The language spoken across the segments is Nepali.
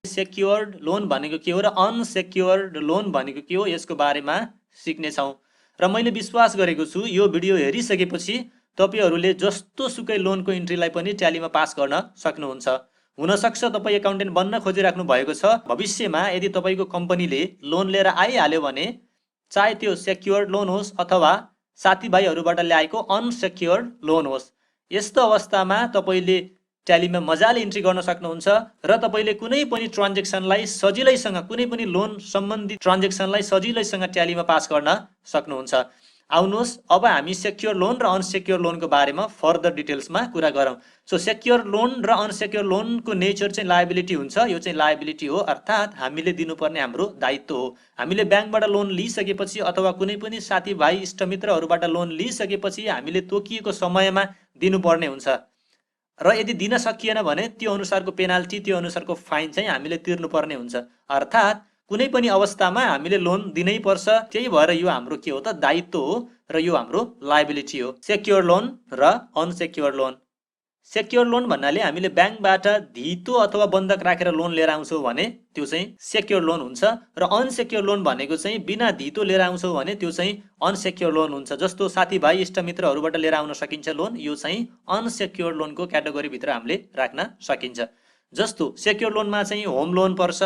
सेक्योर्ड लोन भनेको के हो र अनसेक्योर्ड लोन भनेको के हो यसको बारेमा सिक्नेछौँ। र मैले विश्वास गरेको छु यो भिडियो हेरिसकेपछि तपाईहरूले जस्तो सुकै लोनको इन्ट्रीलाई पनि ट्यालीमा पास गर्न सक्नुहुन्छ। हुनसक्छ तपाईँ एकाउन्टेन्ट बन्न खोजिराख्नु भएको छ, भविष्यमा यदि तपाईँको कम्पनीले लोन लिएर आइहाल्यो भने चाहे त्यो सेक्योर्ड लोन होस् अथवा साथीभाइहरूबाट ल्याएको अनसेक्योर्ड लोन होस्, यस्तो अवस्थामा तपाईँले ट्यालीमा मजाले इन्ट्री गर्न सक्नुहुन्छ र तपाईले कुनै पनि ट्रान्जेक्सनलाई सजिलैसँग, कुनै पनि लोन सम्बन्धी ट्रान्जेक्सनलाई सजिलैसँग ट्यालीमा पास गर्न सक्नुहुन्छ। आउनुहोस् अब हामी सेक्योर लोन र अनसेक्योर लोनको बारेमा फर्दर डिटेल्समा कुरा गरौँ। सो सेक्योर लोन र अनसेक्योर लोनको नेचर चाहिँ लायबिलिटी हुन्छ। यो चाहिँ लायबिलिटी हो, अर्थात् हामीले दिनुपर्ने हाम्रो दायित्व हो। हामीले ब्याङ्कबाट लोन लिइसकेपछि अथवा कुनै पनि साथीभाइ इष्टमित्रहरूबाट लोन लिइसकेपछि हामीले तोकिएको समयमा दिनुपर्ने हुन्छ र यदि दिन सकिएन भने त्यो अनुसारको पेनाल्टी, त्यो अनुसारको फाइन चाहिँ हामीले तिर्नुपर्ने हुन्छ। अर्थात् कुनै पनि अवस्थामा हामीले लोन दिनै पर्छ। त्यही भएर यो हाम्रो के हो त, दायित्व हो र यो हाम्रो लायबिलिटी हो। सेक्योर लोन र अनसेक्योर लोन। सेक्योर लोन भन्नाले हामीले ब्याङ्कबाट धितो अथवा बन्धक राखेर लोन लिएर आउँछौँ भने त्यो चाहिँ सेक्योर लोन हुन्छ र अनसेक्योर लोन भनेको चाहिँ बिना धितो लिएर आउँछौँ भने त्यो चाहिँ अनसेक्योर लोन हुन्छ। जस्तो साथीभाइ इष्टमित्रहरूबाट लिएर आउन सकिन्छ लोन, यो चाहिँ अनसेक्योर लोनको क्याटेगोरीभित्र हामीले राख्न सकिन्छ। जस्तो सेक्योर लोनमा चाहिँ होम लोन पर्छ,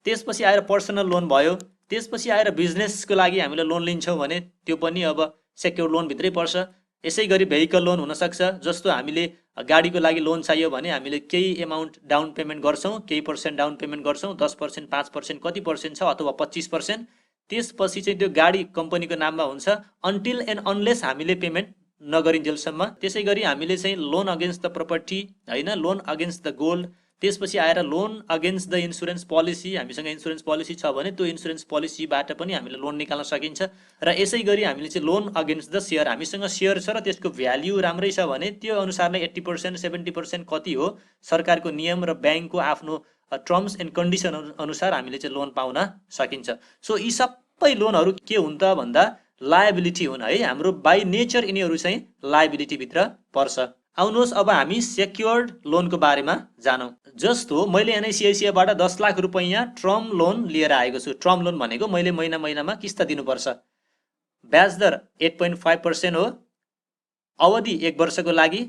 त्यसपछि आएर पर्सनल लोन भयो, त्यसपछि आएर बिजनेसको लागि हामीले लोन लिन्छौँ भने त्यो पनि अब सेक्योर लोनभित्रै पर्छ। यसै गरी भेहिकल लोन हुनसक्छ, जस्तो हामीले गाडीको लागि लोन चाहियो भने हामीले केही एमाउन्ट डाउन पेमेन्ट गर्छौँ, केही पर्सेन्ट डाउन पेमेन्ट गर्छौँ, 10%, 5%, कति पर्सेन्ट छ अथवा 25%। त्यसपछि चाहिँ त्यो गाडी कम्पनीको नाममा हुन्छ अन्टिल एन्ड अनलेस हामीले पेमेन्ट नगरिन्जेलसम्म। त्यसै गरी हामीले चाहिँ लोन अगेन्स्ट द प्रपर्टी, होइन, लोन अगेन्स्ट द गोल्ड, त्यसपछि आएर loan against the insurance policy. हामीसँग इन्सुरेन्स पोलिसी छ भने त्यो इन्सुरेन्स पोलिसीबाट पनि हामीले लोन निकाल्न सकिन्छ। र यसै गरी हामीले चाहिँ लोन अगेन्स्ट द सेयर, हामीसँग सेयर छ र त्यसको भ्याल्यु राम्रै छ भने त्यो अनुसारले 80%, 70% कति हो सरकारको नियम र ब्याङ्कको आफ्नो टर्म्स एन्ड कन्डिसन अनुसार हामीले चाहिँ लोन पाउन सकिन्छ। सो यी सबै लोनहरू के हुन् त भन्दा लायबिलिटी हुन् है। हाम्रो बाई नेचर यिनीहरू चाहिँ लायबिलिटीभित्र पर्छ। आउनुहोस् अब हामी सेक्योर्ड लोनको बारेमा जानौँ। जस्तो मैले एनआइसिआइसिआईबाट 10 लाख रुपैयाँ टर्म लोन लिएर आएको छु। टर्म लोन भनेको मैले महिना महिनामा किस्ता दिनुपर्छ। ब्याज दर 8.5% हो, अवधि 1 वर्षको लागि,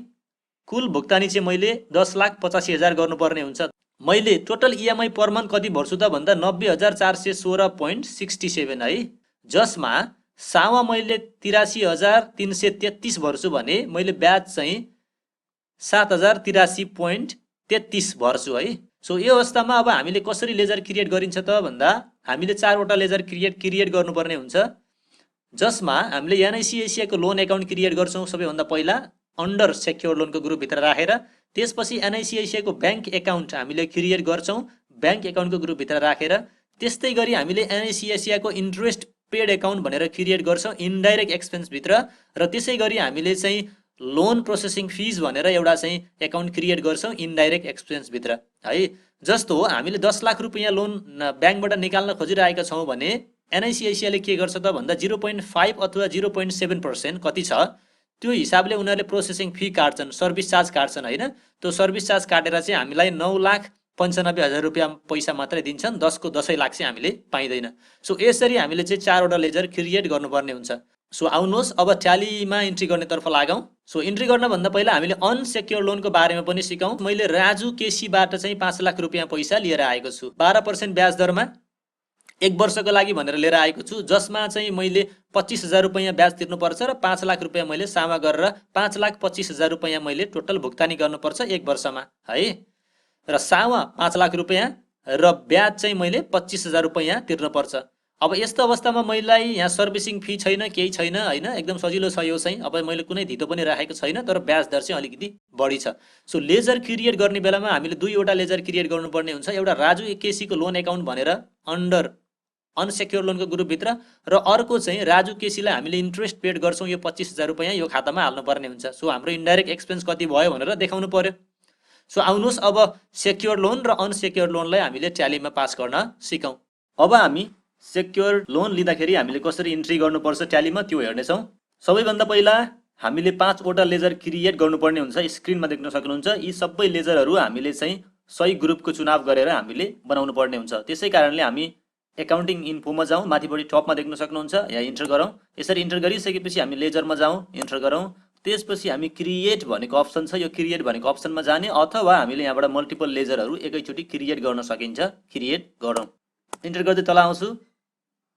कुल भुक्तानी चाहिँ मैले 10,85,000 गर्नुपर्ने हुन्छ। मैले टोटल इएमआई पर मन्थ कति भर्छु त भन्दा 90,416.67 है, जसमा सावा मैले 83,333 भर्छु भने मैले ब्याज चाहिँ 7,083.33 भर्छु है। सो यो अवस्थामा अब हामीले कसरी लेजर क्रिएट गरिन्छ त भन्दा हामीले 4वटा लेजर क्रिएट गर्नुपर्ने हुन्छ, जसमा हामीले एनआइसिआइसिआईको लोन एकाउन्ट क्रिएट गर्छौँ सबैभन्दा पहिला अन्डर सेक्योर लोनको ग्रुपभित्र राखेर। त्यसपछि एनआइसिआइसिआईको ब्याङ्क एकाउन्ट हामीले क्रिएट गर्छौँ ब्याङ्क एकाउन्टको ग्रुपभित्र राखेर। त्यस्तै गरी हामीले एनआइसिआइसिआईको इन्ट्रेस्ट पेड एकाउन्ट भनेर क्रिएट गर्छौँ इन्डाइरेक्ट एक्सपेन्सभित्र। र त्यसै गरी हामीले चाहिँ लोन प्रोसेसिङ फिज भनेर एउटा चाहिँ एकाउन्ट क्रिएट गर्छौँ इन्डाइरेक्ट एक्सपेन्सभित्र है। जस्तो हामीले 10 लाख रुपैयाँ लोन ब्याङ्कबाट निकाल्न खोजिरहेका छौँ भने एनआइसिआइसिआईले के गर्छ त भन्दा 0.5 अथवा 0.7% कति छ त्यो हिसाबले उनीहरूले प्रोसेसिङ फी काट्छन्, सर्भिस चार्ज काट्छन् होइन। त्यो सर्भिस चार्ज काटेर चाहिँ हामीलाई 9,95,000 रुपियाँ पैसा मात्रै दिन्छन्, 10 लाख चाहिँ हामीले पाइँदैन। सो यसरी हामीले चाहिँ 4वटा लेजर क्रिएट गर्नुपर्ने हुन्छ। सो आउनुहोस् अब ट्यालीमा इन्ट्री गर्नेतर्फ लागौँ। सो इन्ट्री गर्नभन्दा पहिला हामीले अनसेक्योर लोनको बारेमा पनि सिकौँ। मैले राजु केसीबाट चाहिँ 5 लाख रुपियाँ पैसा लिएर आएको छु 12% ब्याज दरमा 1 वर्षको लागि भनेर लिएर आएको छु, जसमा चाहिँ मैले 25,000 रुपैयाँ ब्याज तिर्नुपर्छ र 5 लाख रुपियाँ मैले सामा गरेर 5,25,000 रुपैयाँ मैले टोटल भुक्तानी गर्नुपर्छ 1 वर्षमा है। र सामा 5 लाख रुपैयाँ र ब्याज चाहिँ मैले 25,000 रुपैयाँ तिर्नुपर्छ। अब यस्तो अवस्थामा मलाई यहाँ सर्भिसिङ फी छैन, केही छैन होइन, एकदम सजिलो छ यो चाहिँ। अब मैले कुनै धितो पनि राखेको छैन, तर ब्याज दर चाहिँ अलिकति बढी छ। सो लेजर क्रिएट गर्ने बेलामा हामीले 2वटा लेजर क्रिएट गर्नुपर्ने हुन्छ, एउटा राजु केसीको लोन एकाउन्ट भनेर अन्डर अनसेक्योर लोनको ग्रुपभित्र, र अर्को चाहिँ राजु केसीलाई हामीले इन्ट्रेस्ट पेड गर्छौँ यो 25,000 रुपैयाँ यो खातामा हाल्नुपर्ने हुन्छ। सो हाम्रो इन्डाइरेक्ट एक्सपेन्स कति भयो भनेर देखाउनु पर्यो। सो आउनुहोस् अब सेक्योर लोन र अनसेक्योर लोनलाई हामीले ट्यालीमा पास गर्न सिकौँ। अब हामी सेक्योर लोन लिँदाखेरि हामीले कसरी इन्ट्री गर्नुपर्छ ट्यालीमा त्यो हेर्नेछौँ। सबैभन्दा पहिला हामीले 5वटा लेजर क्रिएट गर्नुपर्ने हुन्छ, स्क्रिनमा देख्न सक्नुहुन्छ। यी सबै लेजरहरू हामीले चाहिँ सही ग्रुपको चुनाव गरेर हामीले बनाउनु पर्ने हुन्छ। त्यसै कारणले हामी एकाउन्टिङ इन्फोमा जाउँ, माथिपट्टि टपमा देख्न सक्नुहुन्छ, यहाँ इन्टर गरौँ। यसरी इन्टर गरिसकेपछि हामी लेजरमा जाउँ, इन्टर गरौँ। त्यसपछि हामी क्रिएट भनेको अप्सन छ, यो क्रिएट भनेको अप्सनमा जाने, अथवा हामीले यहाँबाट मल्टिपल लेजरहरू एकैचोटि क्रिएट गर्न सकिन्छ, क्रिएट गरौँ। इन्टर गर्दै तल आउँछु।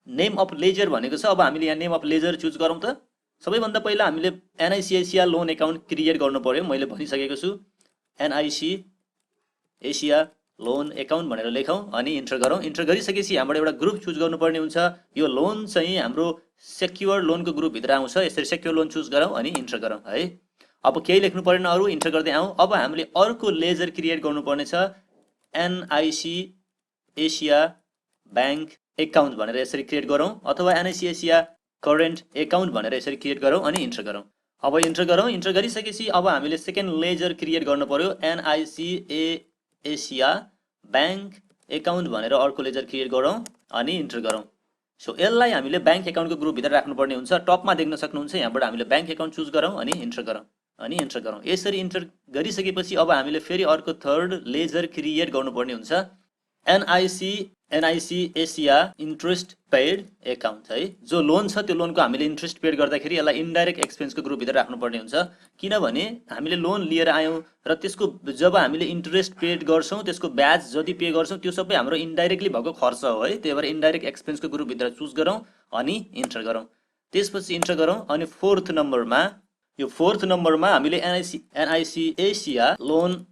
नेम अफ लेजर भनेको छ, अब हामीले यहाँ नेम अफ लेजर चुज गरौँ त। सबैभन्दा पहिला हामीले NIC Asia loan account create गर्नु पर्यो, मैले भनिसकेको छु। एनआइसी एसिया लोन एकाउन्ट भनेर लेखौँ अनि इन्टर गरौँ। इन्टर गरिसकेपछि यहाँबाट एउटा ग्रुप चुज गर्नुपर्ने हुन्छ। यो लोन चाहिँ हाम्रो सेक्योर लोनको ग्रुपभित्र आउँछ। यसरी सेक्योर लोन चुज गरौँ अनि इन्टर गरौँ है। अब केही लेख्नु परेन अरू, इन्टर गर्दै आउँ। अब हामीले अर्को लेजर क्रिएट गर्नुपर्ने छ, एनआइसी एसिया ब्याङ्क एकाउन्ट भनेर यसरी क्रिएट गरौँ, अथवा एनआइसी एसिया करेन्ट एकाउन्ट भनेर यसरी क्रिएट गरौँ अनि इन्टर गरौँ। अब इन्टर गरौँ। इन्टर गरिसकेपछि अब हामीले सेकेन्ड लेजर क्रिएट गर्नु पर्यो, एनआइसी एसिया ब्याङ्क एकाउन्ट भनेर अर्को लेजर क्रिएट गरौँ अनि इन्टर गरौँ। सो यसलाई हामीले ब्याङ्क एकाउन्टको ग्रुपभित्र राख्नुपर्ने हुन्छ। टपमा देख्न सक्नुहुन्छ, यहाँबाट हामीले ब्याङ्क एकाउन्ट चुज गरौँ अनि इन्टर गरौँ अनि इन्टर गरौँ। यसरी इन्टर गरिसकेपछि अब हामीले फेरि अर्को थर्ड लेजर क्रिएट गर्नुपर्ने हुन्छ, NIC Asia interest paid account है। जो लोन छ त्यो लोनको हामीले इन्ट्रेस्ट पेड गर्दाखेरि यसलाई इन्डाइरेक्ट एक्सपेन्सको ग्रुपभित्र राख्नुपर्ने हुन्छ। किनभने हामीले लोन लिएर आयौँ र त्यसको जब हामीले इन्ट्रेस्ट पेड गर्छौँ, त्यसको ब्याज जति पे गर्छौँ त्यो सबै हाम्रो इन्डाइरेक्टली भएको खर्च हो है। त्यही भएर इन्डाइरेक्ट एक्सपेन्सको ग्रुपभित्र चुज गरौँ अनि इन्टर गरौँ। त्यसपछि इन्टर गरौँ अनि फोर्थ नम्बरमा हामीले NIC Asia loan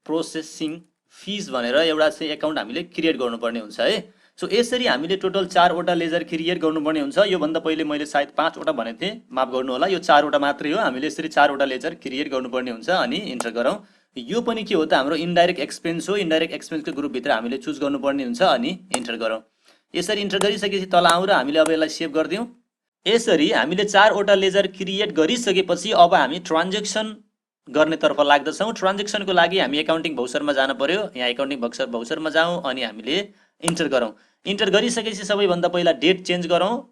processing fees भनेर एउटा चाहिँ एकाउन्ट हामीले क्रिएट गर्नुपर्ने हुन्छ है। सो यसरी हामीले टोटल 4वटा लेजर क्रिएट गर्नुपर्ने हुन्छ। योभन्दा पहिले मैले सायद 5वटा भनेको थिएँ, माफ गर्नु होला, यो 4वटा मात्रै हो। हामीले यसरी 4वटा लेजर क्रिएट गर्नुपर्ने हुन्छ अनि इन्टर गरौँ। यो पनि के हो त, हाम्रो इन्डाइरेक्ट एक्सपेन्स हो। इन्डाइरेक्ट एक्सपेन्सको ग्रुपभित्र हामीले चुज गर्नुपर्ने हुन्छ अनि इन्टर गरौँ। यसरी इन्टर गरिसकेपछि तल आउँ र हामीले अब यसलाई सेभ गरिदिउँ। यसरी हामीले 4वटा लेजर क्रिएट गरिसकेपछि अब हामी ट्रान्जेक्सन गर्नेतर्फ लाग्दछौँ। ट्रान्जेक्सनको लागि हामी एकाउन्टिङ भौचरमा जानु पर्यो। यहाँ एकाउन्टिङ भौचरमा जाउँ अनि हामीले इन्टर गरौँ। इन्टर गरिसकेपछि सबैभन्दा पहिला डेट चेन्ज गरौँ,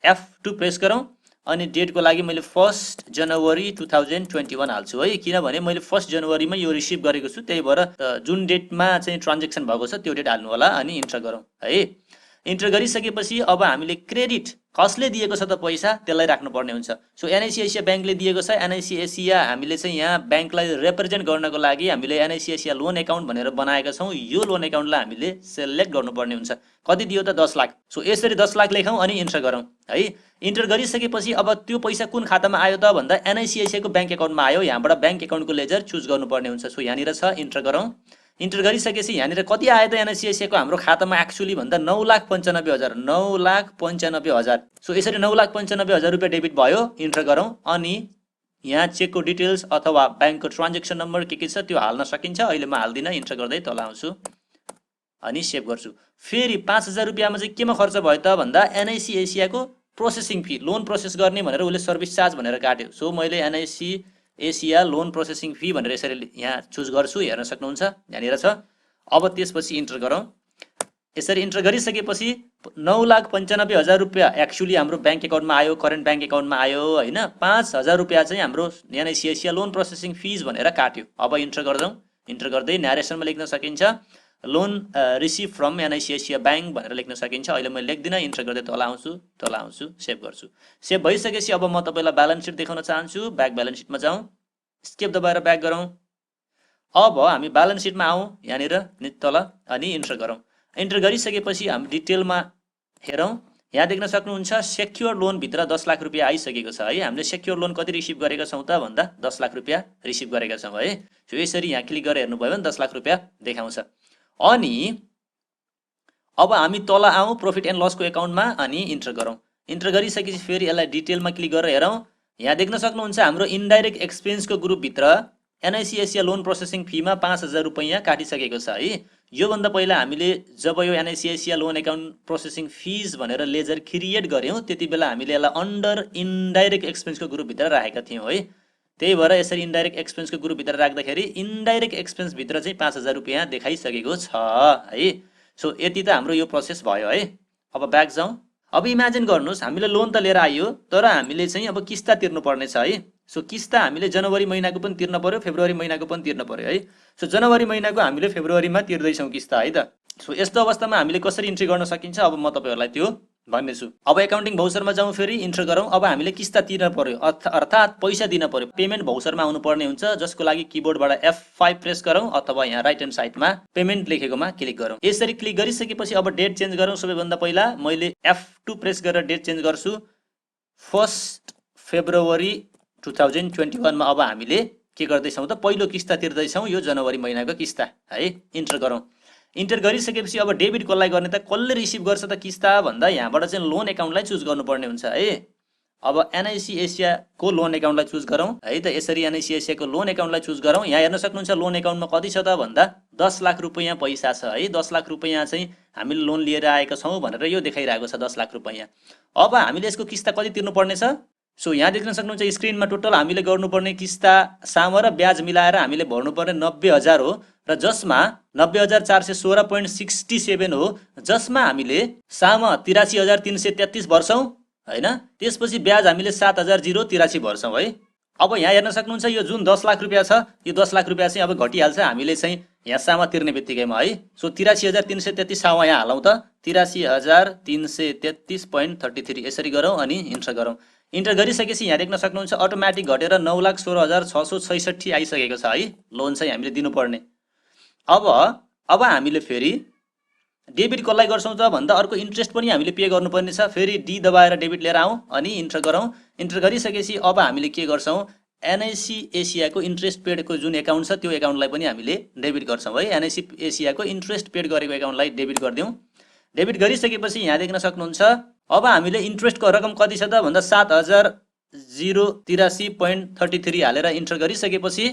F2 प्रेस गरौँ अनि डेटको लागि मैले 1 जनवरी 2021 हाल्छु है। किनभने मैले 1 जनवरीमा यो रिसिभ गरेको छु, त्यही भएर जुन डेटमा चाहिँ ट्रान्जेक्सन भएको छ त्यो डेट हाल्नु होला अनि इन्टर गरौँ है। इन्टर गरिसकेपछि अब हामीले क्रेडिट कसले दिएको छ त पैसा त्यसलाई राख्नुपर्ने हुन्छ। सो एनआइसी एसिया ब्याङ्कले दिएको छ। एनआइसी एसिया हामीले चाहिँ यहाँ ब्याङ्कलाई रिप्रेजेन्ट गर्नको लागि हामीले एनआइसी एसिया लोन एकाउन्ट भनेर बनाएका छौँ। यो लोन एकाउन्टलाई हामीले सेलेक्ट गर्नुपर्ने हुन्छ। कति दियो त 10 लाख। सो यसरी 10 लाख लेखौँ अनि इन्टर गरौँ है। इन्टर गरिसकेपछि अब त्यो पैसा कुन खातामा आयो त भन्दा एनआइसी एसियाको ब्याङ्क एकाउन्टमा आयो। यहाँबाट ब्याङ्क एकाउन्टको लेजर चुज गर्नुपर्ने हुन्छ। सो यहाँनिर छ, इन्टर गरौँ। इन्टर गरिसकेपछि यहाँनिर कति आयो त एनआइसी एसियाको हाम्रो खातामा एक्चुअली भन्दा 9,95,000। सो यसरी 9,95,000 रुपियाँ डेबिट भयो। इन्टर गरौँ अनि यहाँ चेकको डिटेल्स अथवा ब्याङ्कको ट्रान्जेक्सन नम्बर के छ त्यो हाल्न सकिन्छ। अहिले म हाल्दिनँ, इन्टर गर्दै तल आउँछु अनि सेभ गर्छु। फेरि 5,000 रुपियाँमा चाहिँ केमा खर्च भयो त भन्दा एनआइसी एसियाको प्रोसेसिङ फी, लोन प्रोसेस गर्ने भनेर उसले सर्भिस चार्ज भनेर काट्यो। सो मैले NIC Asia loan processing fee भनेर यसरी यहाँ चुज गर्छु, हेर्न सक्नुहुन्छ यहाँनिर छ। अब त्यसपछि इन्टर गरौँ। यसरी इन्टर गरिसकेपछि 9,95,000 रुपियाँ एक्चुअली हाम्रो ब्याङ्क एकाउन्टमा आयो, करेन्ट ब्याङ्क एकाउन्टमा आयो होइन। 5,000 रुपियाँ चाहिँ हाम्रो NIC Asia loan processing fees भनेर काट्यो। अब इन्टर गर्छौँ। इन्टर गर्दै न्यारेसनमा लेख्न सकिन्छ loan receive from NIC Asia bank भनेर लेख्न सकिन्छ। अहिले मैले लेख्दिनँ, इन्टर गर्दै तल आउँछु, सेभ गर्छु। सेभ भइसकेपछि अब म तपाईँलाई ब्यालेन्स सिट देखाउन चाहन्छु। ब्याक ब्यालेन्स सिटमा जाउँ, स्केप दबाएर ब्याक गरौँ। अब हामी ब्यालेन्स सिटमा आउँ, यहाँनिर तल अनि इन्टर गरौँ। इन्टर गरिसकेपछि हामी डिटेलमा हेरौँ। यहाँ देख्न सक्नुहुन्छ सेक्योर लोनभित्र 10 लाख रुपियाँ आइसकेको छ है। हामीले सेक्योर लोन कति रिसिभ गरेका छौँ त भन्दा 10 लाख रुपियाँ रिसिभ गरेका छौँ है। सो यसरी यहाँ क्लिक गरेर हेर्नुभयो भने 10 लाख रुपियाँ देखाउँछ। अनि अब हामी तल आउँ प्रॉफिट एन्ड लसको एकाउन्टमा अनि इन्टर गरौँ। इन्टर गरिसकेपछि फेरि यसलाई डिटेलमा क्लिक गरेर हेरौँ। यहाँ देख्न सक्नुहुन्छ हाम्रो इन्डाइरेक्ट एक्सपेन्सको ग्रुपभित्र एनआइसी एसिया लोन प्रोसेसिङ फीमा 5,000 रुपियाँ काटिसकेको छ है। योभन्दा पहिला हामीले जब यो NIC Asia loan account processing fees भनेर लेजर क्रिएट गऱ्यौँ त्यति बेला हामीले यसलाई अन्डर इन्डाइरेक्ट एक्सपेन्सको ग्रुपभित्र राखेका थियौँ है। त्यही भएर यसरी इन्डाइरेक्ट एक्सपेन्सको ग्रुपभित्र राख्दाखेरि इन्डाइरेक्ट एक्सपेन्सभित्र चाहिँ 5,000 रुपियाँ देखाइसकेको छ है। सो यति त हाम्रो यो प्रोसेस भयो है। अब ब्याक जाउँ। अब इमेजिन गर्नुहोस् हामीले लोन त लिएर आइयो तर हामीले चाहिँ अब किस्ता तिर्नु पर्ने छ है। सो किस्ता हामीले जनवरी महिनाको पनि तिर्न पर्यो, फेब्रुअरी महिनाको पनि तिर्न पर्यो है। सो जनवरी महिनाको हामीले फेब्रुअरीमा तिर्दैछौँ किस्ता है त। सो यस्तो अवस्थामा हामीले कसरी इन्ट्री गर्न सकिन्छ अब म तपाईँहरूलाई त्यो भन्नेछु। अब एकाउन्टिङ भौचरमा जाउँ, फेरि इन्टर गरौँ। अब हामीले किस्ता तिर्न पर्यो अर्थात् पैसा दिन पर्यो। पेमेन्ट भौचरमा आउनुपर्ने हुन्छ, जसको लागि किबोर्डबाट F5 प्रेस गरौँ अथवा यहाँ राइट ह्यान्ड साइडमा पेमेन्ट लेखेकोमा क्लिक गरौँ। यसरी क्लिक गरिसकेपछि अब डेट चेन्ज गरौँ। सबैभन्दा पहिला मैले F2 प्रेस गरेर डेट चेन्ज गर्छु 1 फेब्रुअरी 2021 मा। अब हामीले के गर्दैछौँ त, पहिलो किस्ता तिर्दैछौँ, यो जनवरी महिनाको किस्ता है। इन्टर गरौँ। इन्टर गरिसकेपछि अब डेबिट कसलाई गर्ने त, कसले रिसिभ गर्छ त किस्ता भन्दा यहाँबाट चाहिँ लोन एकाउन्टलाई चुज गर्नुपर्ने हुन्छ है। अब एनआइसी एसियाको लोन एकाउन्टलाई चुज गरौँ है त। यसरी एनआइसी एसियाको लोन एकाउन्टलाई चुज गरौँ। यहाँ हेर्न सक्नुहुन्छ लोन एकाउन्टमा कति छ त भन्दा 10 लाख रुपैयाँ पैसा छ है। 10 लाख रुपैयाँ चाहिँ हामीले लोन लिएर आएका छौँ भनेर यो देखाइरहेको छ 10 लाख रुपैयाँ। अब हामीले यसको किस्ता कति तिर्नुपर्ने छ, सो यहाँ देख्न सक्नुहुन्छ स्क्रिनमा टोटल हामीले गर्नुपर्ने किस्ता साम र ब्याज मिलाएर हामीले भर्नुपर्ने 90,000 हो, र जसमा 90,416.67 हो, जसमा हामीले साम 83,333 भर्छौँ हैन। त्यसपछि ब्याज हामीले 7,083 भर्छौँ है। अब यहाँ हेर्न सक्नुहुन्छ यो जुन 10 लाख रुपैयाँ छ, यो 10 लाख रुपैयाँ चाहिँ अब घटिहाल्छ हामीले चाहिँ यहाँ सामा तिर्ने बित्तिकैमा है। सो 83,333 सामा यहाँ हालौँ त 83,333.33 यसरी गरौँ अनि इन्टर गरौँ। इन्टर गरिसकेपछि यहाँ देख्न सक्नुहुन्छ अटोमेटिक घटेर 9,16,666 आइसकेको छ है। लोन चाहिँ हामीले दिनुपर्ने। अब हामीले फेरि डेबिट कसलाई गर्छौँ त भन्दा अर्को इन्ट्रेस्ट पनि हामीले पे गर्नुपर्ने छ। फेरि डी दबाएर डेबिट लिएर आउँ अनि इन्टर गरौँ। इन्टर गरिसकेपछि अब हामीले के गर्छौँ, एनआइसी एसियाको इन्ट्रेस्ट पेडको जुन एकाउन्ट छ त्यो एकाउन्टलाई पनि हामीले डेबिट गर्छौँ है। एनआइसी एसियाको इन्ट्रेस्ट पेड गरेको एकाउन्टलाई डेबिट गरिदिउँ। डेबिट गरिसकेपछि यहाँ देख्न सक्नुहुन्छ अब हामीले इन्ट्रेस्टको रकम कति छ त भन्दा 7,083.33 हालेर इन्टर गरिसकेपछि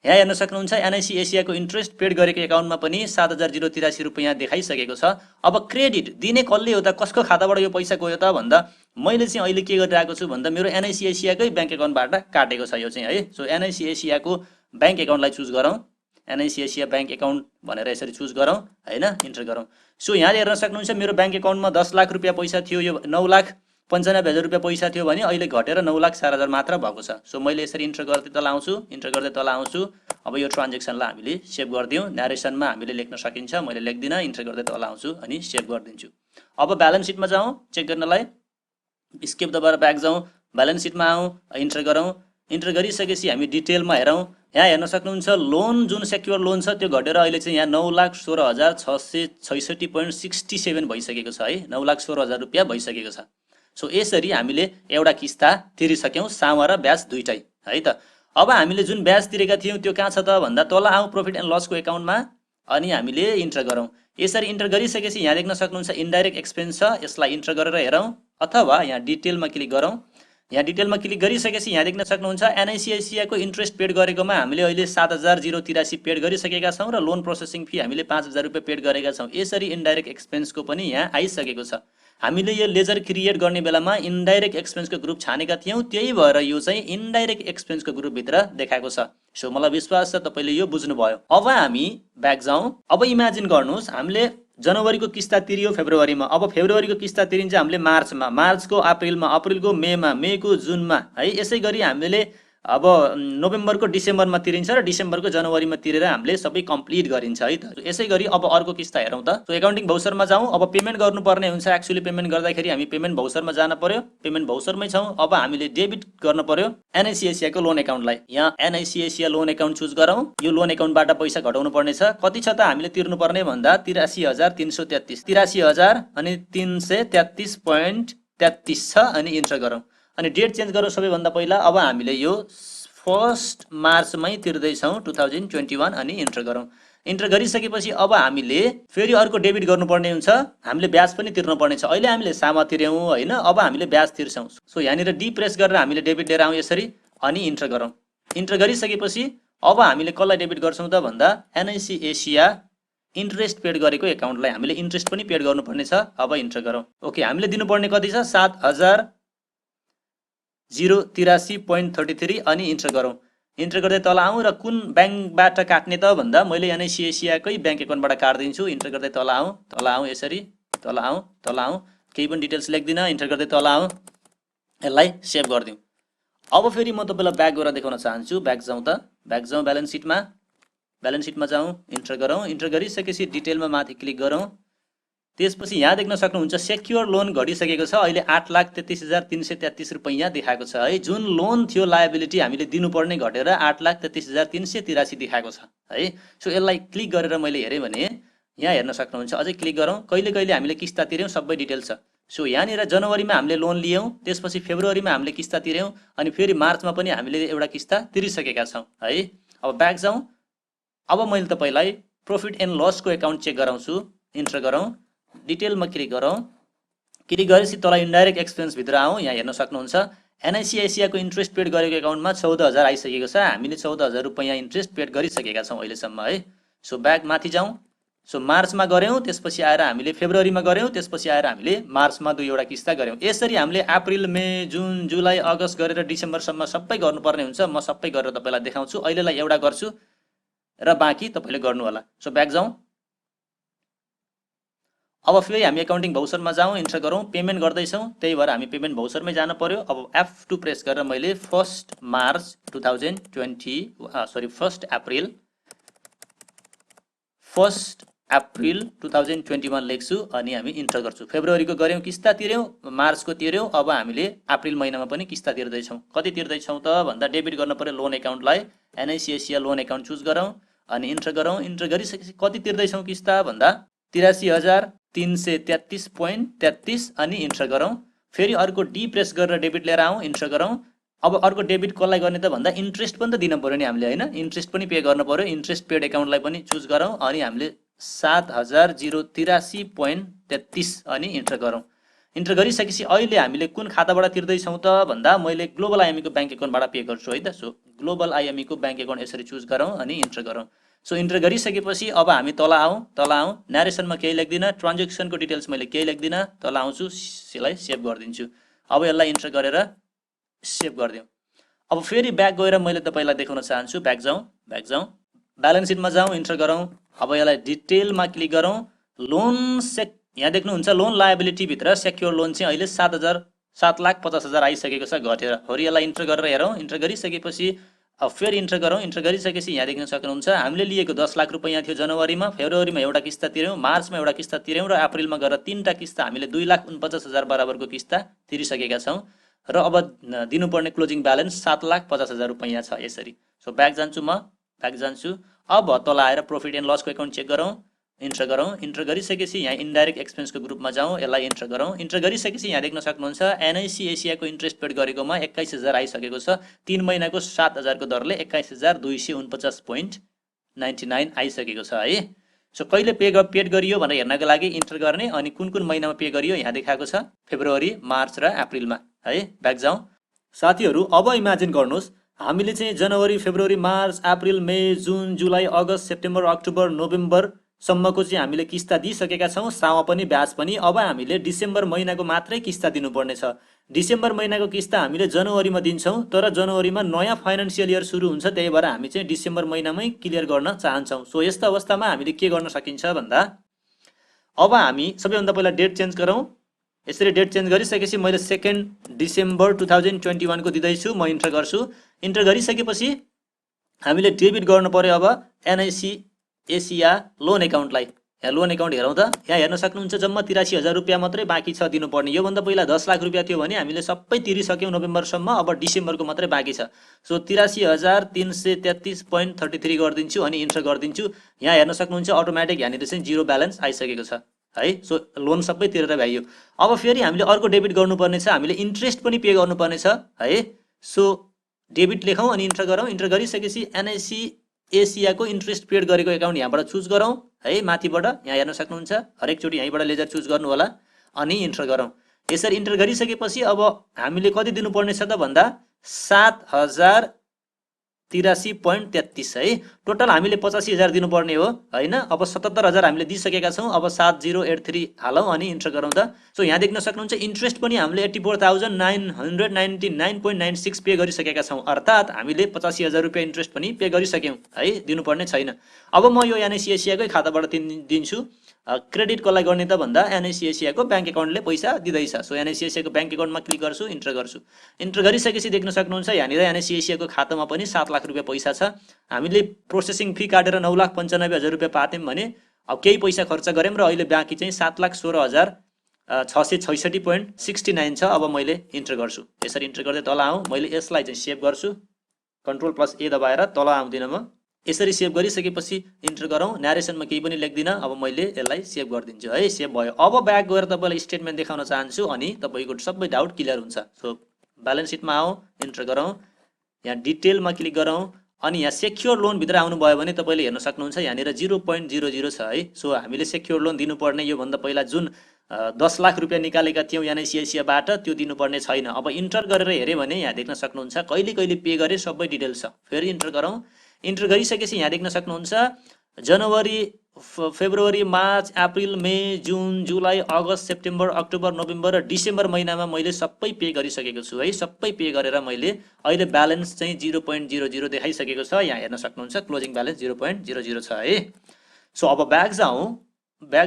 यहाँ हेर्न सक्नुहुन्छ एनआइसी एसियाको इन्ट्रेस्ट पेड गरेको एकाउन्टमा पनि 7,083 रुपैयाँ देखाइसकेको छ। अब क्रेडिट दिने कसले हो त, कसको खाताबाट यो पैसा गयो त भन्दा मैले चाहिँ अहिले के गरिरहेको छु भन्दा मेरो एनआइसी एसियाकै ब्याङ्क एकाउन्टबाट काटेको छ यो चाहिँ है। सो एनआइसी एसियाको ब्याङ्क एकाउन्टलाई चुज गरौँ। एनआइसी एसिया ब्याङ्क एकाउन्ट भनेर यसरी चुज गरौँ हैन। इन्टर गरौँ। सो यहाँ हेर्न सक्नुहुन्छ मेरो ब्याङ्क एकाउन्टमा 10 लाख रुपैयाँ पैसा थियो, यो 9,95,000 रुपैयाँ पैसा थियो भने अहिले घटेर 9,04,000 मात्र भएको छ। सो मैले यसरी इन्टर गर्दै तल आउँछु, इन्टर गर्दै तल आउँछु। अब यो ट्रान्जेक्सनलाई हामीले सेभ गरिदिउँ। न्यारेसनमा हामीले लेख्न सकिन्छ, मैले लेख्दिनँ। इन्टर गर्दै तल आउँछु अनि सेभ गरिदिन्छु। अब ब्यालेन्स सिटमा जाउँ चेक गर्नलाई, स्केप दबाएर ब्याक जाउँ, ब्यालेन्स सिटमा आउँ, इन्टर गरौँ। इन्टर गरिसकेपछि हामी डिटेलमा हेरौँ। यहाँ हेर्न सक्नुहुन्छ लोन जुन सेक्युर लोन छ त्यो घटेर अहिले चाहिँ यहाँ 9,16,666.67 भइसकेको छ है। 9,16,000 रुपैयाँ भइसकेको छ। सो यसरी हामीले एउटा किस्ता तिरिसक्यौँ, सामा र ब्याज दुइटै है त। अब हामीले जुन ब्याज तिरेका थियौँ त्यो कहाँ छ त भन्दा तल आउँ प्रफिट एन्ड लसको एकाउन्टमा अनि हामीले इन्टर गरौँ। यसरी इन्टर गरिसकेपछि यहाँ देख्न सक्नुहुन्छ इन्डाइरेक्ट एक्सपेन्स छ, यसलाई इन्टर गरेर हेरौँ अथवा यहाँ डिटेलमा क्लिक गरौँ। यहाँ डिटेलमा क्लिक गरिसकेपछि यहाँ देख्न सक्नुहुन्छ एनआइसी एसियाको इन्ट्रेस्ट पेड गरेकोमा हामीले अहिले 7,083 पेड गरिसकेका छौँ र लोन प्रोसेसिङ फी हामीले 5,000 रुपैयाँ पेड गरेका छौँ। यसरी इन्डाइरेक्ट एक्सपेन्सको पनि यहाँ आइसकेको छ। हामीले यो लेजर क्रिएट गर्ने बेलामा इन्डाइरेक्ट एक्सपेन्सको ग्रुप छानेका थियौँ, त्यही भएर यो चाहिँ इन्डाइरेक्ट एक्सपेन्सको ग्रुपभित्र देखाएको छ। सो मलाई विश्वास छ तपाईँले यो बुझ्नुभयो। अब हामी ब्याक जाउँ। अब इमेजिन गर्नुहोस् हामीले जनवरीको किस्ता तिरियो फेब्रुअरीमा, अब फेब्रुअरीको किस्ता तिरिन्छ हामीले मार्चमा, मार्चको अप्रिलमा, अप्रिलको मेमा, मेको जुनमा है। यसै गरी हामीले अब नोभेम्बरको डिसेम्बरमा तिरिन्छ र डिसेम्बरको जनवरीमा तिरेर हामीले सबै कम्प्लिट गरिन्छ है त। यसै गरी अब अर्को किस्ता हेरौँ त। सो एकाउन्टिङ भौचरमा जाउँ। अब पेमेन्ट गर्नुपर्ने हुन्छ। एक्चुअली पेमेन्ट गर्दाखेरि हामी पेमेन्ट भौचरमा जान पर्यो। पेमेन्ट भौचरमै छौँ। अब हामीले डेबिट गर्न पर्यो एनआइसी एसियाको लोन एकाउन्टलाई। यहाँ NIC Asia loan account choose गरौँ। यो लोन एकाउन्टबाट पैसा घटाउनु पर्ने छ। कति छ त हामीले तिर्नुपर्ने भन्दा 83,333, 83,000 अनि 333.33 छ अनि इन्टर गरौँ अनि डेट चेन्ज गरौँ। सबैभन्दा पहिला अब हामीले यो 1 मार्चमै तिर्दैछौँ 2021 अनि इन्टर गरौँ। इन्टर गरिसकेपछि अब हामीले फेरि अर्को डेबिट गर्नुपर्ने हुन्छ। हामीले ब्याज पनि तिर्नुपर्ने छ। अहिले हामीले सामा तिर्यौँ होइन, अब हामीले ब्याज तिर्छौँ। सो यहाँनिर डी प्रेस गरेर हामीले डेबिट लिएर आउँ यसरी अनि इन्टर गरौँ। इन्टर गरिसकेपछि अब हामीले कसलाई डेबिट गर्छौँ त भन्दा एनआइसी एसिया इन्ट्रेस्ट पेड गरेको एकाउन्टलाई हामीले इन्ट्रेस्ट पनि पेड गर्नुपर्ने छ। अब इन्टर गरौँ। ओके, हामीले दिनुपर्ने कति छ 7,083.33 अनि इन्टर गरौँ। इन्टर गर्दै तल आउँ र कुन ब्याङ्कबाट काट्ने त भन्दा मैले एनआइसी एसियाकै ब्याङ्क एकाउन्टबाट काट्दिन्छु। इन्टर गर्दै तल आउँ यसरी तल आउँ केही पनि डिटेल्स लेख्दिनँ। इन्टर गर्दै तल आउँ, यसलाई सेभ गरिदिउँ। अब फेरि म तपाईँलाई ब्याक गएर देखाउन चाहन्छु। ब्याक जाउँ त, ब्याक जाउँ ब्यालेन्स सिटमा जाउँ, इन्टर गरौँ। इन्टर गरिसकेपछि डिटेलमा माथि क्लिक गरौँ। त्यसपछि यहाँ देख्न सक्नुहुन्छ सेक्युर लोन घटिसकेको छ। अहिले 8,33,333 रुपैयाँ देखाएको छ है। जुन लोन थियो लायबिलिटी हामीले दिनुपर्ने घटेर 8,33,383 देखाएको छ है। सो यसलाई क्लिक गरेर मैले हेरेँ भने यहाँ हेर्न सक्नुहुन्छ। अझै क्लिक गरौँ। कहिले कहिले हामीले किस्ता तिर्यौँ सबै डिटेल छ। सो यहाँनिर जनवरीमा हामीले लोन लियौँ, त्यसपछि फेब्रुअरीमा हामीले किस्ता तिर्यौँ, अनि फेरि मार्चमा पनि हामीले एउटा किस्ता तिरिसकेका छौँ है। अब ब्याक जाउँ। अब मैले तपाईँलाई प्रॉफिट एन्ड लसको एकाउन्ट चेक गराउँछु। इन्टर गरौँ, डिटेलमा क्लिक गरौँ। क्लिक गरेपछि तल इन्डाइरेक्ट एक्सपेन्स भित्र आउँ। यहाँ हेर्न सक्नुहुन्छ एनआइसिआइसिआईको इन्ट्रेस्ट पेड गरेको एकाउन्टमा 14,000 आइसकेको छ। हामीले 14,000 रुपैयाँ इन्ट्रेस्ट पेड गरिसकेका छौँ अहिलेसम्म है। सो ब्याक माथि जाउँ। सो मार्चमा गऱ्यौँ, त्यसपछि आएर हामीले फेब्रुअरीमा गऱ्यौँ, त्यसपछि आएर हामीले मार्चमा 2वटा किस्ता गऱ्यौँ। यसरी हामीले अप्रिल, मे, जुन, जुलाई, अगस्त गरेर डिसेम्बरसम्म सबै गर्नुपर्ने हुन्छ। म सबै गरेर तपाईँलाई देखाउँछु। अहिलेलाई एउटा गर्छु र बाँकी तपाईँले गर्नु होला। सो ब्याक जाउँ। अब फेरि हामी एकाउन्टिङ भाउचरमा जाउँ, इन्टर गरौँ। पेमेन्ट गर्दैछौँ, त्यही भएर हामी पेमेन्ट भाउचरमै जानु पर्यो। अब F2 प्रेस गरेर मैले 1 मार्च 2021 लेख्छु अनि हामी इन्टर गर्छु। फेब्रुअरीको गऱ्यौँ, किस्ता तिर्यौँ, मार्चको तिर्यौँ। अब हामीले अप्रिल महिनामा पनि किस्ता तिर्दैछौँ। कति तिर्दैछौँ त भन्दा डेबिट गर्न पर्यो लोन एकाउन्टलाई। एनआइसिआइसिआई लोन एकाउन्ट चुज गरौँ अनि इन्टर गरौँ। इन्टर गरिसकेपछि कति तिर्दैछौँ किस्ता भन्दा 83,333.33 अनि इन्टर गरौँ। फेरि अर्को डी प्रेस गरेर डेबिट लिएर आउँ, इन्टर गरौँ। अब अर्को डेबिट कसलाई गर्ने त भन्दा इन्ट्रेस्ट पनि त दिन पर्यो नि हामीले होइन। इन्ट्रेस्ट पनि पे गर्न पर्यो। इन्ट्रेस्ट पेड एकाउन्टलाई पनि चुज गरौँ अनि हामीले 7,083.33 अनि इन्टर गरौँ। इन्टर गरिसकेपछि अहिले हामीले कुन खाताबाट तिर्दैछौँ त भन्दा मैले ग्लोबल आइएमईको ब्याङ्क एकाउन्टबाट पे गर्छु है त। सो ग्लोबल आइएमईको ब्याङ्क एकाउन्ट यसरी चुज गरौँ अनि इन्टर गरौँ। सो इन्टर गरिसकेपछि अब हामी तल आउँ। न्यारेसनमा केही लेख्दिनँ, ट्रान्जेक्सनको डिटेल्स मैले केही लेख्दिनँ। तल आउँछु, यसलाई सेभ गरिदिन्छु। अब यसलाई इन्टर गरेर सेभ गरिदिउँ। अब फेरि ब्याक गएर मैले तपाईँलाई देखाउन चाहन्छु। ब्याक जाउँ। ब्यालेन्स सिटमा जाउँ, इन्टर गरौँ। अब यसलाई डिटेलमा क्लिक गरौँ। लोन यहाँ देख्नुहुन्छ लोन लायबिलिटीभित्र सेक्योर लोन चाहिँ अहिले 7,50,000 आइसकेको छ घटेर। फेरि यसलाई इन्टर गरेर हेरौँ। इन्टर गरिसकेपछि अब फेरि इन्टर गरौँ। इन्टर गरिसकेपछि यहाँ देख्न सक्नुहुन्छ हामीले लिएको 10 लाख रुपैयाँ थियो जनवरीमा, फेब्रुअरीमा एउटा किस्ता तिर्यौँ, मार्चमा एउटा किस्ता तिर्यौँ र अप्रिलमा गएर 3टा किस्ता हामीले 2,49,000 बराबरको किस्ता तिरिसकेका छौँ र अब दिनुपर्ने क्लोजिङ ब्यालेन्स 7,50,000 रुपैयाँ छ यसरी। सो ब्याक जान्छु म। अब तल आएर प्रॉफिट एन्ड लसको एकाउन्ट चेक गरौँ, इन्टर गरौँ। इन्टर गरिसकेपछि यहाँ इन्डाइरेक्ट एक्सपेन्सको ग्रुपमा जाउँ, यसलाई इन्टर गरौँ। इन्टर गरिसकेपछि यहाँ देख्न सक्नुहुन्छ एनआइसिआइसिआईको इन्ट्रेस्ट पेड गरेकोमा 21,000 आइसकेको छ। 3 महिनाको 7,000 को दरले 21,249.99 आइसकेको छ है। सो कहिले पेड गरियो भनेर हेर्नको लागि इन्टर गर्ने अनि कुन महिनामा पे गरियो यहाँ देखाएको छ, फेब्रुअरी, मार्च र अप्रिलमा है। ब्याक जाउँ। साथीहरू अब इमेजिन गर्नुहोस् हामीले चाहिँ जनवरी, फेब्रुअरी, मार्च, अप्रिल, मे, जुन, जुलाई, अगस्त, सेप्टेम्बर, अक्टोबर, नोभेम्बर सम्मको चाहिँ हामीले किस्ता दिइसकेका छौँ, सावा पनि ब्याज पनि। अब हामीले डिसेम्बर महिनाको मात्रै किस्ता दिनुपर्ने छ। डिसेम्बर महिनाको किस्ता हामीले जनवरीमा दिन्छौँ, तर जनवरीमा नयाँ फाइनेन्सियल इयर सुरु हुन्छ, त्यही भएर हामी चाहिँ डिसेम्बर महिनामै क्लियर गर्न चाहन्छौँ। सो यस्तो अवस्थामा हामीले के गर्न सकिन्छ भन्दा अब हामी सबैभन्दा पहिला डेट चेन्ज गरौँ। यसरी डेट चेन्ज गरिसकेपछि मैले 2 डिसेम्बर 2021 को दिँदैछु। म इन्टर गर्छु। इन्टर गरिसकेपछि हामीले डेबिट गर्नु पर्यो अब एनआइसिआइसिआई लोन एकाउन्टलाई। यहाँ लोन एकाउन्ट हेरौँ त, यहाँ हेर्न सक्नुहुन्छ जम्मा 83,000 रुपियाँ मात्रै बाँकी छ दिनुपर्ने। योभन्दा पहिला 10 लाख रुपियाँ थियो भने हामीले सबै तिरिसक्यौँ नोभेम्बरसम्म, अब डिसेम्बरको मात्रै बाँकी छ। सो 83,333.33 गरिदिन्छु अनि इन्टर गरिदिन्छु। यहाँ हेर्न सक्नुहुन्छ अटोमेटिक यहाँनिर चाहिँ 0 ब्यालेन्स आइसकेको छ है। सो लोन सबै तिरेर भ्याइयो। अब फेरि हामीले अर्को डेबिट गर्नुपर्ने छ, हामीले इन्ट्रेस्ट पनि पे गर्नुपर्ने छ है। सो डेबिट लेखौँ अनि इन्टर गरौँ। इन्टर गरिसकेपछि एनआइसिआइसिआईको इन्ट्रेस्ट पेड गरेको एकाउन्ट यहाँबाट चुज गरौँ है। माथिबाट यहाँ हेर्न सक्नुहुन्छ हरेकचोटि यहीँबाट लेजर चुज गर्नु होला अनि इन्टर गरौँ। यसरी इन्टर गरिसकेपछि अब हामीले कति दिनुपर्ने छ त भन्दा 7,083.33 है। टोटल हामीले 85,000 दिनुपर्ने हो होइन। अब 77,000 हामीले दिइसकेका छौँ। अब 7083 हालौँ अनि इन्टर गरौँ त। सो यहाँ देख्न सक्नुहुन्छ इन्ट्रेस्ट पनि हामीले 84,999.96 पे गरिसकेका छौँ, अर्थात् हामीले 85,000 रुपियाँ इन्ट्रेस्ट पनि पे गरिसक्यौँ है, दिनुपर्ने छैन। अब म यो एनआइसिआइसिआईकै खाताबाट दिन्छु। क्रेडिट कसलाई गर्ने त भन्दा एनआइसी एसियाको ब्याङ्क एकाउन्टले पैसा दिँदैछ। सो एनआइसी एसियाको ब्याङ्क एकाउन्टमा क्लिक गर्छु, इन्टर गर्छु। इन्टर गरिसकेपछि देख्न सक्नुहुन्छ यहाँनिर एनआइसी एसियाको खातामा पनि 7 लाख रुपियाँ पैसा छ। हामीले प्रोसेसिङ फी काटेर 9,95,000 रुपियाँ पात्यौँ भने अब केही पैसा खर्च गऱ्यौँ र अहिले बाँकी चाहिँ 7,16,666.69 छ। अब मैले इन्टर गर्छु। यसरी इन्टर गर्दै तल आउँ, मैले यसलाई चाहिँ सेभ गर्छु, Ctrl+A दबाएर तल आउँदिनँ म। यसरी सेभ गरिसकेपछि इन्टर गरौँ, न्यारेसनमा केही पनि लेख्दिनँ। अब मैले यसलाई सेभ गरिदिन्छु है, सेभ भयो। अब ब्याक गएर तपाईँलाई स्टेटमेन्ट देखाउन चाहन्छु अनि तपाईँको सबै डाउट क्लियर हुन्छ। सो ब्यालेन्स सिटमा आउँ, इन्टर गरौँ, यहाँ डिटेलमा क्लिक गरौँ अनि यहाँ सेक्योर लोन भित्र आउनुभयो भने तपाईँले हेर्न सक्नुहुन्छ यहाँनिर 0.00 छ है। सो हामीले सेक्योर लोन दिनुपर्ने योभन्दा पहिला जुन 10 लाख रुपियाँ निकालेका थियौँ एनआइसी एसियाबाट त्यो दिनुपर्ने छैन। अब इन्टर गरेर हेऱ्यो भने यहाँ देख्न सक्नुहुन्छ कहिले कहिले पे गरे सबै डिटेल्स छ। फेरि इन्टर गरौँ, इन्टर गरिसकेपछि यहाँ देख्न सक्नुहुन्छ जनवरी, फेब्रुअरी, मार्च, अप्रिल, मे, जुन, जुलाई, अगस्त, सेप्टेम्बर, अक्टोबर, नोभेम्बर र डिसेम्बर महिनामा मैले सबै पे गरिसकेको छु है। सबै पे गरेर मैले अहिले ब्यालेन्स चाहिँ 0.00 देखाइसकेको छ। यहाँ हेर्न सक्नुहुन्छ क्लोजिङ ब्यालेन्स 0.00 छ है। सो अब ब्याक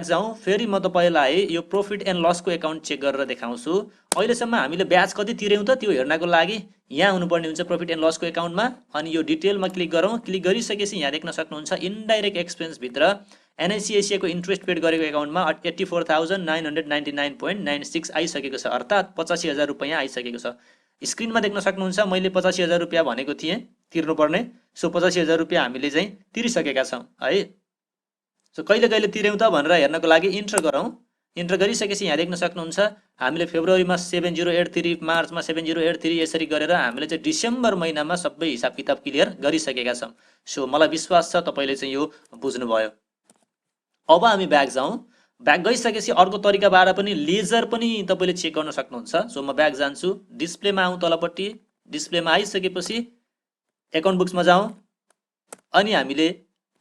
जाउँ, फेरि म तपाईँलाई यो प्रॉफिट एन्ड लसको एकाउन्ट चेक गरेर देखाउँछु। अहिलेसम्म हामीले ब्याज कति तिर्यौँ त त्यो हेर्नको लागि यहाँ हुनुपर्ने हुन्छ प्रॉफिट एन्ड लसको एकाउन्टमा अनि यो डिटेलमा क्लिक गरौँ। क्लिक गरिसकेपछि यहाँ देख्न सक्नुहुन्छ इन्डाइरेक्ट एक्सपेन्स भित्र एनआइसी एसियाको इन्ट्रेस्ट पेड गरेको एकाउन्टमा 84,999.96 आइसकेको छ, अर्थात् 85,000 रुपियाँ आइसकेको छ। स्क्रिनमा देख्न सक्नुहुन्छ मैले 85,000 रुपियाँ भनेको थिएँ तिर्नुपर्ने। सो 85,000 रुपियाँ हामीले चाहिँ तिरिसकेका छौँ है। सो कहिले कहिले तिर्यौँ त भनेर हेर्नको लागि इन्टर गरौँ। इन्टर गरिसकेपछि यहाँ देख्न सक्नुहुन्छ हामीले फेब्रुअरीमा 7083, मार्चमा 7083 यसरी गरेर हामीले चाहिँ डिसेम्बर महिनामा सबै हिसाब किताब क्लियर गरिसकेका छौँ। सो मलाई विश्वास छ तपाईँले चाहिँ यो बुझ्नुभयो। अब हामी ब्याक जाउँ। ब्याक गइसकेपछि अर्को तरिकाबाट पनि लेजर पनि तपाईँले चेक गर्न सक्नुहुन्छ। सो म ब्याक जान्छु, डिस्प्लेमा आउँ, तलपट्टि डिस्प्लेमा आइसकेपछि एकाउन्ट बुक्समा जाउँ अनि हामीले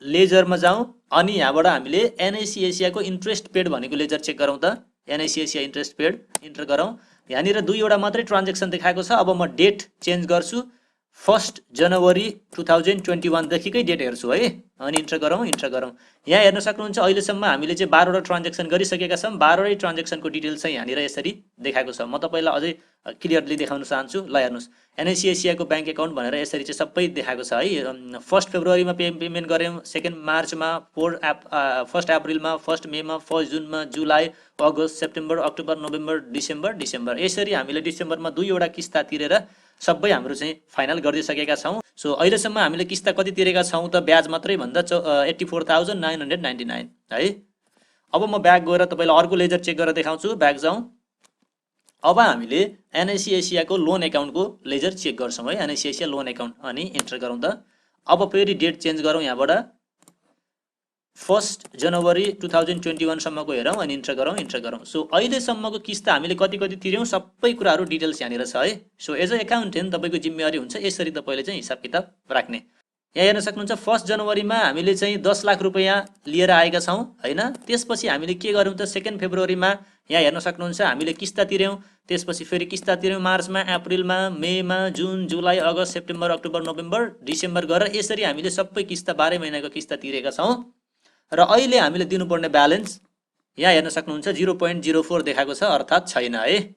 लेजरमा जाउँ अनि यहाँबाट हामीले एनआइसी एसियाको इन्ट्रेस्ट पेड भनेको लेजर चेक गरौँ त। NIC Asia interest paid enter गरौँ। यहाँनिर 2वटा मात्रै ट्रान्जेक्सन देखाएको छ। अब म डेट चेन्ज गर्छु, 1 जनवरी 2021 देखिकै डेट हेर्छु है अनि इन्टर गरौँ। यहाँ हेर्न सक्नुहुन्छ अहिलेसम्म हामीले चाहिँ 12वटा ट्रान्जेक्सन गरिसकेका छौँ। 12वटै ट्रान्जेक्सनको डिटेल्स चाहिँ यहाँनिर यसरी देखाएको छ। म तपाईँलाई अझै क्लियरली देखाउन चाहन्छु। ल हेर्नुहोस्, एनआइसी एसियाको ब्याङ्क एकाउन्ट भनेर यसरी चाहिँ सबै देखाएको छ है। 1 फेब्रुअरीमा पेमेन्ट गऱ्यौँ, 2 मार्चमा, 1 अप्रिलमा, 1 मेमा, 1 जुनमा, जुलाई, अगस्त, सेप्टेम्बर, अक्टोबर, नोभेम्बर, डिसेम्बर यसरी हामीले डिसेम्बरमा 2वटा किस्ता तिरेर सबै हाम्रो चाहिँ फाइनल गरिसकेका छौँ। सो अहिलेसम्म हामीले किस्ता कति तिरेका छौँ त ब्याज मात्रै भन्दा 84,999 है। अब म ब्याक गएर तपाईँलाई अर्को लेजर चेक गरेर देखाउँछु। ब्याक जाउँ। अब हामीले एनआइसी एसियाको लोन एकाउन्टको लेजर चेक गर्छौँ है। एनआइसी एसिया लोन एकाउन्ट अनि इन्टर गरौँ त। अब फेरि डेट चेन्ज गरौँ, यहाँबाट 1 जनवरी 2021 सम्मको हेरौँ अनि इन्टर गरौँ। सो अहिलेसम्मको किस्ता हामीले कति तिर्यौँ सबै कुराहरू डिटेल्स यहाँनिर छ है। सो एज अ एकाउन्टेन्ट तपाईँको जिम्मेवारी हुन्छ यसरी तपाईँले चाहिँ हिसाब किताब राख्ने। यहाँ हेर्न सक्नुहुन्छ 1 जनवरीमा हामीले चाहिँ 10 लाख रुपियाँ लिएर आएका छौँ होइन। त्यसपछि हामीले के गर्यौँ त 2 फेब्रुअरीमा यहाँ हेर्न सक्नुहुन्छ हामीले किस्ता तिर्यौँ। त्यसपछि फेरि किस्ता तिर्यौँ मार्चमा, अप्रिलमा, मेमा, जुन, जुलाई, अगस्त, सेप्टेम्बर, अक्टोबर, नोभेम्बर, डिसेम्बर गरेर यसरी हामीले सबै किस्ता 12 महिनाको किस्ता तिरेका छौँ। र अहिले हामीले दिनुपर्ने ब्यालेन्स यहाँ हेर्न सक्नुहुन्छ 0.04 देखाएको छ, अर्थात् छैन है।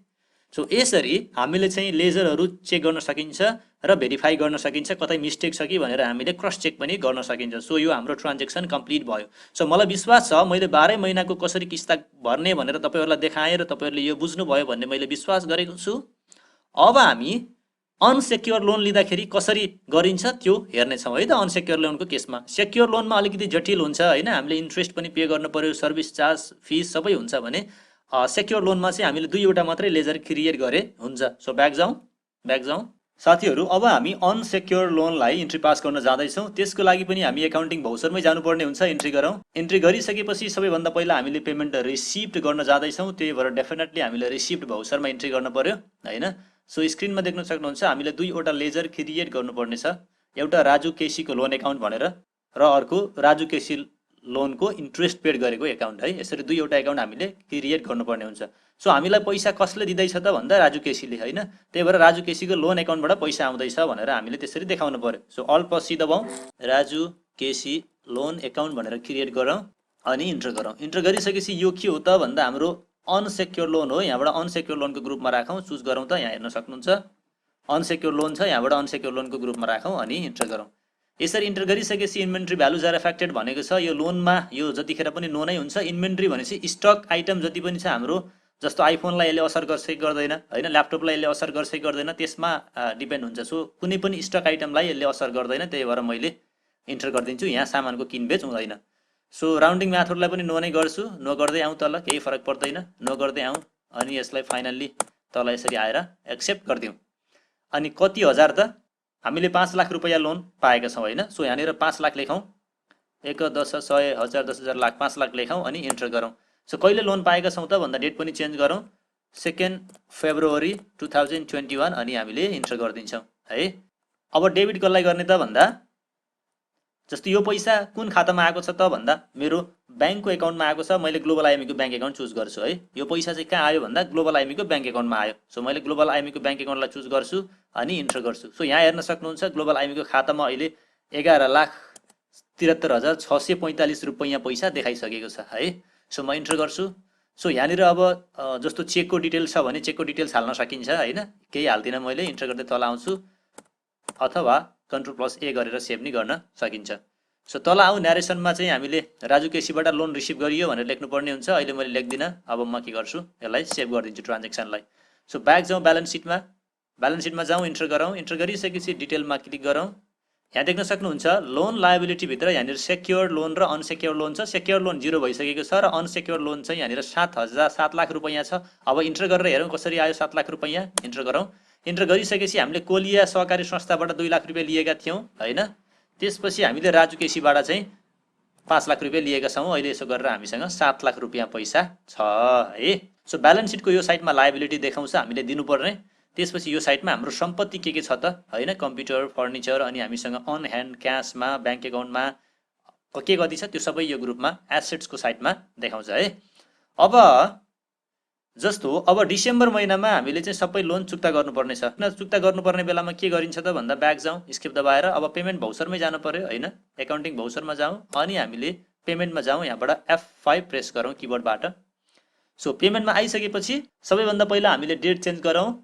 सो यसरी हामीले चाहिँ लेजरहरू चेक गर्न सकिन्छ र भेरिफाई गर्न सकिन्छ कतै मिस्टेक छ कि भनेर हामीले क्रस चेक पनि गर्न सकिन्छ। सो यो हाम्रो ट्रान्जेक्सन कम्प्लिट भयो। सो मलाई विश्वास छ मैले 12 महिनाको कसरी किस्ता भर्ने भनेर तपाईँहरूलाई देखाएँ र तपाईँहरूले यो बुझ्नुभयो भन्ने मैले विश्वास गरेको छु। अब हामी अनसेक्योर लोन लिँदाखेरि कसरी गरिन्छ त्यो हेर्नेछौँ है त। अनसेक्योर लोनको केसमा सेक्योर लोनमा अलिकति जटिल हुन्छ होइन, हामीले इन्ट्रेस्ट पनि पे गर्नु पर्यो, सर्भिस चार्ज, फिस सबै हुन्छ भने सेक्योर लोनमा चाहिँ हामीले 2वटा मात्रै लेजर क्रिएट गरे हुन्छ। सो ब्याक जाउँ साथीहरू। अब हामी अनसेक्योर लोनलाई इन्ट्री पास गर्न जाँदैछौँ। त्यसको लागि पनि हामी एकाउन्टिङ भौचरमै जानुपर्ने हुन्छ। इन्ट्री गरौँ। इन्ट्री गरिसकेपछि सबैभन्दा पहिला हामीले पेमेन्ट रिसिप्ट गर्न जाँदैछौँ, त्यही भएर डेफिनेटली हामीले रिसिप्ट भौचरमा इन्ट्री गर्न पर्यो होइन। सो स्क्रिनमा देख्न सक्नुहुन्छ हामीले 2वटा लेजर क्रिएट गर्नुपर्ने छ। एउटा राजु केसीको लोन एकाउन्ट भनेर र अर्को राजु केसी लोनको इन्ट्रेस्ट पेड गरेको एकाउन्ट है। यसरी 2वटा एकाउन्ट हामीले क्रिएट गर्नुपर्ने हुन्छ। सो हामीलाई पैसा कसले दिँदैछ त भन्दा राजु केसीले होइन, त्यही भएर राजु केसीको लोन एकाउन्टबाट पैसा आउँदैछ भनेर हामीले त्यसरी देखाउनु पर्यो। सो अल + C दबाउँ, राजु केसी लोन एकाउन्ट भनेर क्रिएट गरौँ अनि इन्टर गरौँ। इन्टर गरिसकेपछि यो के हो त भन्दा हाम्रो अनसेक्योर लोन हो। यहाँबाट अनसेक्योर लोनको ग्रुपमा राखौँ, चुज गरौँ त। यहाँ हेर्न सक्नुहुन्छ अनसेक्योर लोन छ, यहाँबाट अनसेक्योर लोनको ग्रुपमा राखौँ अनि इन्टर गरौँ। यसरी इन्टर गरिसकेपछि इन्भेन्ट्री भ्यालुज आर एफेक्टेड भनेको छ यो लोनमा यो जतिखेर पनि नो नै हुन्छ। इन्भेन्ट्री भनेपछि स्टक आइटम जति पनि छ हाम्रो, जस्तो आइफोनलाई यसले असर गर्छ कि गर्दैन होइन, ल्यापटपलाई यसले असर गर्छ कि गर्दैन त्यसमा डिपेन्ड हुन्छ। सो कुनै पनि स्टक आइटमलाई यसले असर गर्दैन, त्यही भएर मैले इन्टर गरिदिन्छु। यहाँ सामानको किनबेच हुँदैन। सो राउन्डिङ म्याथडलाई पनि नो नै गर्छु, नो गर्दै आउँ तल, केही फरक पर्दैन, नो गर्दै आउँ अनि यसलाई फाइनल्ली तल यसरी आएर एक्सेप्ट गरिदिउँ। अनि कति हजार त हामीले 5 लाख रुपैयाँ लोन पाएका छौँ होइन। सो यहाँनिर 5 लाख लेखौँ, 1 10 100 1000 10,000 लाख 5 लाख लेखौँ अनि इन्टर गरौँ। सो कहिले लोन पाएका छौँ त भन्दा डेट पनि चेन्ज गरौँ, 2 फेब्रुअरी 2021 अनि हामीले इन्टर गरिदिन्छौँ है। अब डेबिट कसलाई गर्ने त भन्दा, जस्तो यो पैसा कुन खातामा आएको छ त भन्दा मेरो ब्याङ्कको एकाउन्टमा आएको छ, मैले ग्लोबल आइएमईको ब्याङ्क एकाउन्ट चुज गर्छु है। यो पैसा चाहिँ कहाँ आयो भन्दा ग्लोबल आइएमईको ब्याङ्क एकाउन्टमा आयो। सो मैले ग्लोबल आइएमईको ब्याङ्क एकाउन्टलाई चुज गर्छु अनि इन्टर गर्छु। सो यहाँ हेर्न सक्नुहुन्छ ग्लोबल आइएमईको खातामा अहिले 11,73,645 रुपैयाँ पैसा देखाइसकेको छ है। सो म इन्टर गर्छु। सो यहाँनिर अब जस्तो चेकको डिटेल्स छ भने चेकको डिटेल्स हाल्न सकिन्छ होइन, केही हाल्दिनँ मैले, इन्टर गर्दै तल आउँछु अथवा Ctrl+A गरेर सेभ नि गर्न सकिन्छ। सो तल आउँ, न्यारेसनमा चाहिँ हामीले राजु केसीबाट लोन रिसिभ गरियो भनेर लेख्नुपर्ने हुन्छ। अहिले मैले लेख्दिनँ, अब म के गर्छु यसलाई सेभ गरिदिन्छु ट्रान्जेक्सनलाई। सो ब्याक जाउँ, ब्यालेन्स सिटमा जाउँ, इन्टर गरौँ। इन्टर गरिसकेपछि डिटेलमा क्लिक गरौँ। यहाँ देख्न सक्नुहुन्छ लोन लायबिलिटी भित्र यहाँनिर सेक्योर लोन र अनसेक्योर लोन छ। सेक्योर लोन 0 भइसकेको छ र अनसेक्योर लोन चाहिँ यहाँनिर 7 लाख रुपैयाँ छ। अब इन्टर गरेर हेरौँ कसरी आयो 7 लाख रुपैयाँ, इन्टर गरौँ। इन्टर गरिसकेपछि हामीले कोलिया सहकारी संस्थाबाट 2 लाख रुपैयाँ लिएका थियौँ होइन। त्यसपछि हामीले राजु केसीबाट चाहिँ 5 लाख रुपैयाँ लिएका छौँ। अहिले यसो गरेर हामीसँग 7 लाख रुपैयाँ पैसा छ है। सो ब्यालेन्स सिटको यो साइडमा लायबिलिटी देखाउँछ हामीले दिनुपर्ने। त्यसपछि यो साइडमा हाम्रो सम्पत्ति के छ त होइन, कम्प्युटर, फर्निचर अनि हामीसँग अन ह्यान्ड क्यासमा ब्याङ्क एकाउन्टमा के कति छ त्यो सबै यो ग्रुपमा एसेट्सको साइडमा देखाउँछ है। अब जस्तो अब डिसेम्बर महिनामा हामीले चाहिँ सबै लोन चुक्ता गर्नुपर्ने छ। चुक्ता गर्नुपर्ने बेलामा के गरिन्छ त भन्दा ब्याक जाउँ, स्किप दबाएर अब पेमेन्ट भौचरमै जानु पर्यो होइन, एकाउन्टिङ भौचरमा जाउँ अनि हामीले पेमेन्टमा जाउँ, यहाँबाट F5 प्रेस गरौँ किबोर्डबाट। सो पेमेन्टमा आइसकेपछि सबैभन्दा पहिला हामीले डेट चेन्ज गरौँ।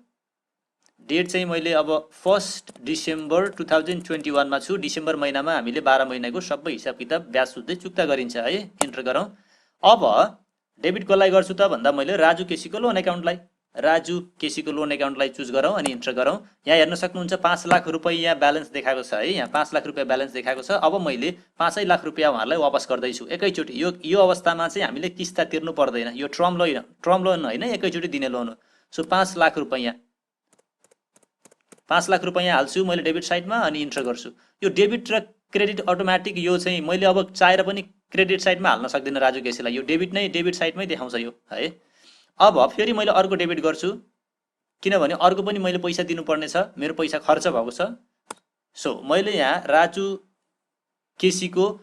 डेट चाहिँ मैले अब 1 डिसेम्बर 2021 मा छु। डिसेम्बर महिनामा हामीले 12 महिनाको सबै हिसाब किताब ब्याज सुत्दै चुक्ता गरिन्छ है, इन्टर गरौँ। अब डेबिट कसलाई गर्छु त भन्दा मैले राजु केसीको लोन एकाउन्टलाई चुज गरौँ अनि इन्टर गरौँ। यहाँ हेर्न सक्नुहुन्छ 5 लाख रुपैयाँ ब्यालेन्स देखाएको छ है, यहाँ 5 लाख रुपैयाँ ब्यालेन्स देखाएको छ। अब मैले 5 लाख रुपैयाँ उहाँहरूलाई वापस गर्दैछु एकैचोटि। यो अवस्थामा चाहिँ हामीले किस्ता तिर्नु पर्दैन, यो टर्म लोन होइन, एकैचोटि दिने लोन हो। सो 5 लाख रुपैयाँ हाल्छु मैले डेबिट साइडमा अनि इन्टर गर्छु। यो डेबिट र क्रेडिट अटोमेटिक यो चाहिँ मैले अब चाहेर पनि क्रेडिट साइडमा हाल्न सक्दिनँ राजु केसीलाई, यो डेबिट साइडमै देखाउँछ यो है। अब फेरि मैले अर्को डेबिट गर्छु किनभने अर्को पनि मैले पैसा दिनुपर्ने छ, मेरो पैसा खर्च भएको छ। सो मैले यहाँ राजु केसीको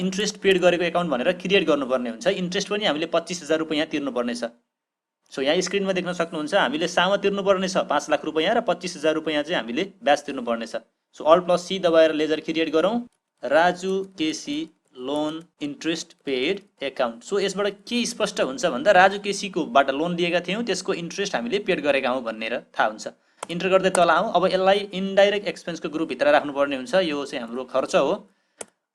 इन्ट्रेस्ट पेड गरेको एकाउन्ट भनेर क्रिएट गर्नुपर्ने हुन्छ। इन्ट्रेस्ट पनि हामीले 25,000 रुपैयाँ तिर्नुपर्ने छ। सो यहाँ स्क्रिनमा देख्न सक्नुहुन्छ हामीले सामा तिर्नुपर्ने छ 5 लाख रुपैयाँ र 25,000 रुपैयाँ चाहिँ हामीले ब्याज तिर्नुपर्ने छ। सो Alt+C दबाएर लेजर क्रिएट गरौँ, Raju KC loan interest paid account. So यसबाट के स्पष्ट हुन्छ भन्दा राजु केसीकोबाट लोन लिएका थियौँ, त्यसको इन्ट्रेस्ट हामीले पेड गरेका हौँ भनेर थाहा हुन्छ। इन्टर गर्दै तल आउँ। अब यसलाई इन्डाइरेक्ट एक्सपेन्सको ग्रुपभित्र राख्नुपर्ने हुन्छ, यो चाहिँ हाम्रो खर्च हो।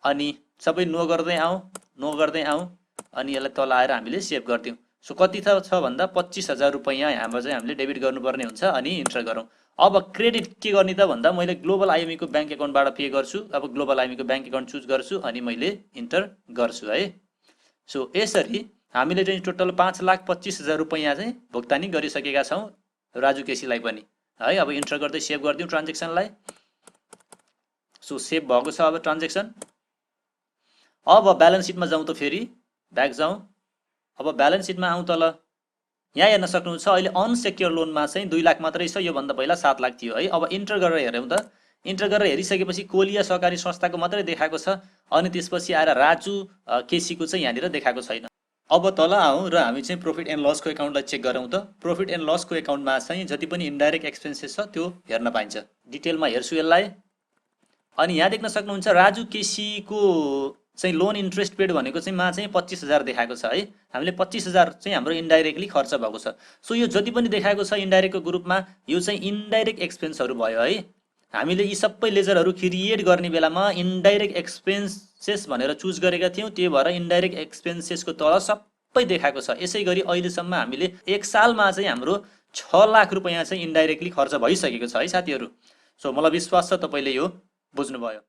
अनि सबै नो गर्दै आउँ अनि यसलाई तल आएर हामीले सेभ गरिदिउँ। सो कति छ भन्दा 25,000 रुपैयाँ यहाँबाट चाहिँ हामीले डेबिट गर्नुपर्ने हुन्छ अनि इन्टर गरौँ। अब क्रेडिट के गर्ने त भन्दा मैले ग्लोबल आइएमईको ब्याङ्क एकाउन्टबाट पे गर्छु। अब ग्लोबल आइएमईको ब्याङ्क एकाउन्ट चुज गर्छु अनि मैले इन्टर गर्छु है। सो यसरी हामीले चाहिँ टोटल 5,25,000 रुपैयाँ चाहिँ भुक्तानी गरिसकेका छौँ राजु केसीलाई पनि है। अब इन्टर गर्दै सेभ गरिदिउँ ट्रान्जेक्सनलाई। सो सेभ भएको छ अब ट्रान्जेक्सन। अब ब्यालेन्स सिटमा जाउँ त फेरि ब्याक जाउँ। अब ब्यालेन्स सिटमा आउँ तल, यहाँ हेर्न सक्नुहुन्छ अहिले अनसेक्योर लोनमा चाहिँ 2 लाख मात्रै छ, योभन्दा पहिला 7 लाख थियो है। अब इन्टर गरेर हेरौँ त। इन्टर गरेर हेरिसकेपछि कोलिया सहकारी संस्थाको मात्रै देखाएको छ अनि त्यसपछि आएर राजु केसीको चाहिँ यहाँनिर देखाएको छैन। अब तल आउँ र हामी चाहिँ प्रॉफिट एन्ड लसको एकाउन्टलाई चेक गरौँ त। प्रॉफिट एन्ड लसको एकाउन्टमा चाहिँ जति पनि इन्डाइरेक्ट एक्सपेन्सेस छ त्यो हेर्न पाइन्छ। डिटेलमा हेर्छु यसलाई अनि यहाँ देख्न सक्नुहुन्छ राजु केसीको चाहिँ लोन इन्ट्रेस्ट पेड भनेको चाहिँ मा चाहिँ 25,000 देखाएको छ है। हामीले 25,000 चाहिँ हाम्रो इन्डाइरेक्टली खर्च भएको छ। सो यो जति पनि देखाएको छ इन्डाइरेक्टको ग्रुपमा यो चाहिँ इन्डाइरेक्ट एक्सपेन्सहरू भयो है। हामीले यी सबै लेजरहरू क्रिएट गर्ने बेलामा इन्डाइरेक्ट एक्सपेन्सेस भनेर चुज गरेका थियौँ, त्यही भएर इन्डाइरेक्ट एक्सपेन्सेसको तल सबै देखाएको छ। यसै गरी अहिलेसम्म हामीले एक सालमा चाहिँ हाम्रो 6 लाख रुपैयाँ चाहिँ इन्डाइरेक्टली खर्च भइसकेको छ है साथीहरू। सो मलाई विश्वास छ तपाईँले यो बुझ्नुभयो।